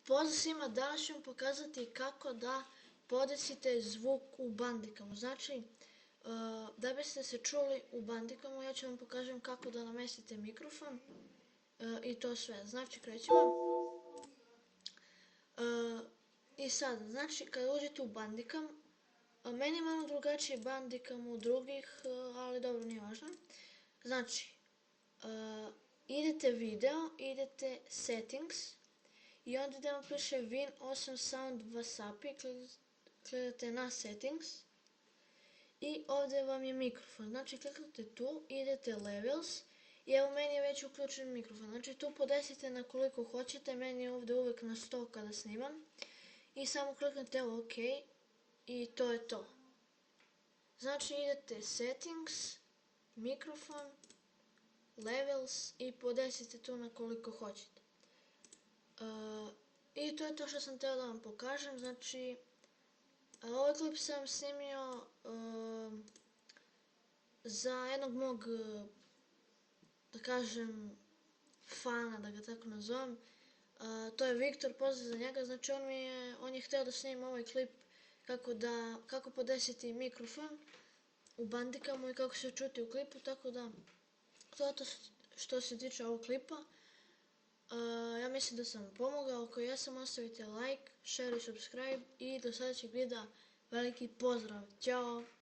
Pozdrav svima, danas ću vam pokazati kako da podesite zvuk u Bandicam. Znači, da biste se čuli u Bandicamu, ja ću vam pokažem kako da namestite mikrofon i to sve. Znači, krećemo. I sad, znači, kada uđete u Bandicam, meni je malo drugačiji Bandicam od drugih, ali dobro, nije važno. Znači, idete video, idete settings, i onda gdje vam piše Win 8 Sound Wasapi, klikate na settings i ovdje vam je mikrofon. Znači klikate tu, idete levels i evo meni je već uključen mikrofon. Znači tu podesite na koliko hoćete, meni je ovdje uvijek na 100 kada snimam. I samo kliknete OK i to je to. Znači idete settings, mikrofon, levels i podesite tu na koliko hoćete. I to je to što sam htio da vam pokažem. Znači, ovaj klip sam snimio za jednog mog, da kažem, fana, da ga tako nazovem. To je Viktor, pozdrav za njega. Znači, on je htio da snimim ovaj klip kako podesiti mikrofon u Bandicamu i kako se čuti u klipu, tako da to je to što se tiče ovog klipa. Ja mislim da sam vam pomogao, ako jesam ostavite like, share i subscribe i do sljedećeg videa veliki pozdrav, ćao!